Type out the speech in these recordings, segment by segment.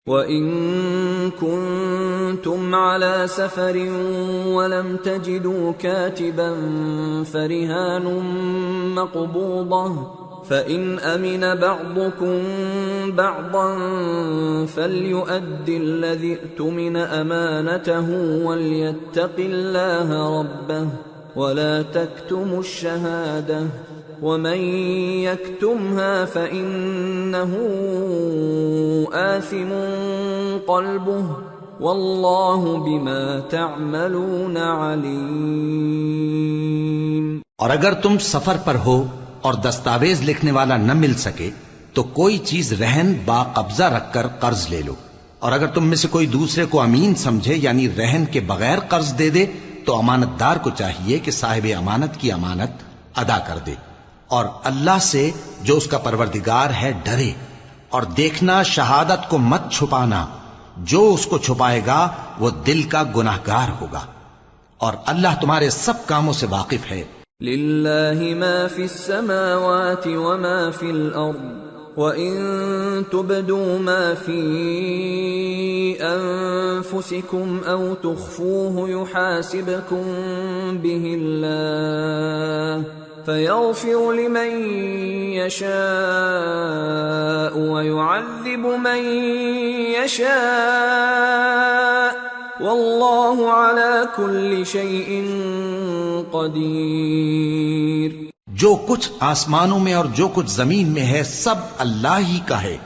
وَإِن كُنتُمْ عَلَى سَفَرٍ وَلَمْ تَجِدُوا كَاتِبًا فَرِهَانٌ مَّقْبُوضَةٌ فَإِنْ أَمِنَ بَعْضُكُمْ بَعْضًا فَلْيُؤَدِّ الَّذِي اؤْتُمِنَ أَمَانَتَهُ وَلْيَتَّقِ اللَّهَ رَبَّهُ وَلَا تَكْتُمُوا الشَّهَادَةَ وَمَن يَكْتُمْهَا فَإِنَّهُ آثِمٌ قَلْبُهُ وَاللَّهُ بِمَا تَعْمَلُونَ عَلِيمٌ۔ اور اگر تم سفر پر ہو اور دستاویز لکھنے والا نہ مل سکے تو کوئی چیز رہن با قبضہ رکھ کر قرض لے لو، اور اگر تم میں سے کوئی دوسرے کو امین سمجھے یعنی رہن کے بغیر قرض دے دے تو امانت دار کو چاہیے کہ صاحب امانت کی امانت ادا کر دے، اور اللہ سے جو اس کا پروردگار ہے ڈرے، اور دیکھنا شہادت کو مت چھپانا، جو اس کو چھپائے گا وہ دل کا گناہگار ہوگا، اور اللہ تمہارے سب کاموں سے واقف ہے۔ لِلَّهِ مَا فِي السَّمَاوَاتِ وَمَا فِي الْأَرْضِ وَإِن تُبْدُوا مَا فِي أَنفُسِكُمْ أَوْ تُخْفُوهُ يُحَاسِبْكُم بِهِ اللَّهُ فَيَغْفِرُ لِمَن يَشَاءُ وَيُعَذِّبُ مَن يَشَاءُ وَاللَّهُ عَلَى كُلِّ شَيْءٍ قدیر۔ جو کچھ آسمانوں میں اور جو کچھ زمین میں ہے سب اللہ ہی کا ہے،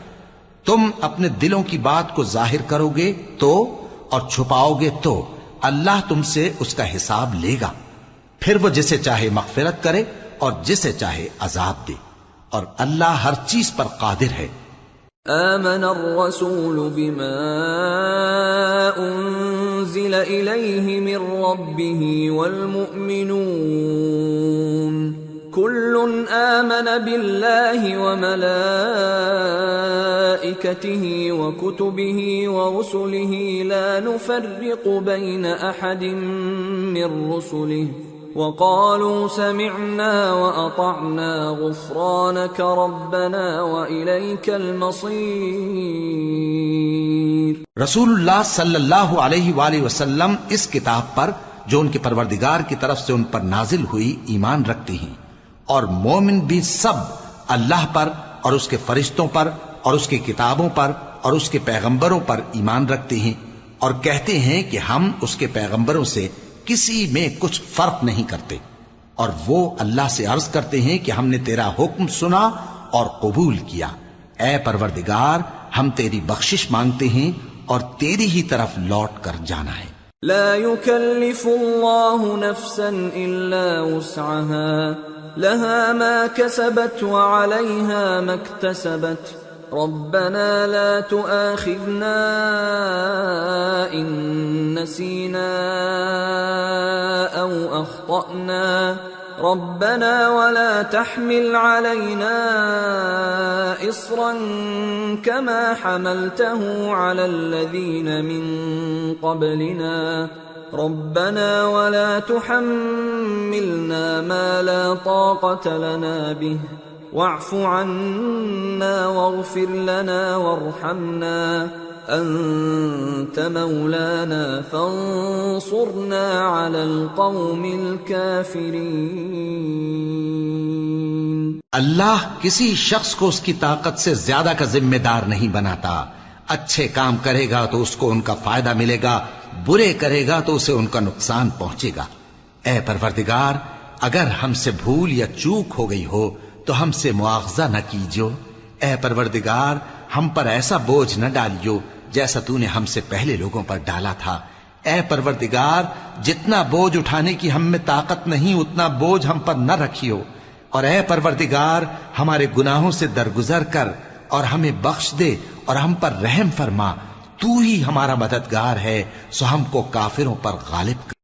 تم اپنے دلوں کی بات کو ظاہر کرو گے تو اور چھپاؤ گے تو اللہ تم سے اس کا حساب لے گا، پھر وہ جسے چاہے مغفرت کرے اور جسے چاہے عذاب دے، اور اللہ ہر چیز پر قادر ہے۔ آمن الرسول بما انزل الیہ من ربہ والمؤمنون كل آمن بالله وملائكته وكتبه ورسله لا نفرق بين أحد من رسله وقالوا سمعنا وأطعنا غفرانك ربنا وإليك المصير۔ رسول اللہ صلی اللہ علیہ وآلہ وسلم اس کتاب پر جو ان کے پروردگار کی طرف سے ان پر نازل ہوئی ایمان رکھتے ہیں، اور مومن بھی سب اللہ پر اور اس کے فرشتوں پر اور اس کی کتابوں پر اور اس کے پیغمبروں پر ایمان رکھتے ہیں، اور کہتے ہیں کہ ہم اس کے پیغمبروں سے کسی میں کچھ فرق نہیں کرتے، اور وہ اللہ سے عرض کرتے ہیں کہ ہم نے تیرا حکم سنا اور قبول کیا، اے پروردگار ہم تیری بخشش مانگتے ہیں اور تیری ہی طرف لوٹ کر جانا ہے۔ لا يكلف الله نفسا إلا وسعها لها ما كسبت وعليها ما اكتسبت ربنا لا تؤاخذنا إن نسينا أو أخطأنا ربنا ولا تحمل علينا إصرا كما حملته على الذين من قبلنا ربنا ولا تحملنا ما لا طاقة لنا به واعف عنا واغفر لنا وارحمنا أنت مولانا فانصرنا على القوم الكافرين۔ اللہ کسی شخص کو اس کی طاقت سے زیادہ کا ذمہ دار نہیں بناتا، اچھے کام کرے گا تو اس کو ان کا فائدہ ملے گا، برے کرے گا تو اسے ان کا نقصان پہنچے گا۔ اے پروردگار اگر ہم سے بھول یا چوک ہو گئی ہو تو ہم سے مواخذہ نہ کیجو، اے پروردگار ہم پر ایسا بوجھ نہ ڈالیو جیسا تو نے ہم سے پہلے لوگوں پر ڈالا تھا، اے پروردگار جتنا بوجھ اٹھانے کی ہم میں طاقت نہیں اتنا بوجھ ہم پر نہ رکھیو، اور اے پروردگار ہمارے گناہوں سے درگزر کر اور ہمیں بخش دے اور ہم پر رحم فرما، تو ہی ہمارا مددگار ہے، سو ہم کو کافروں پر غالب کر۔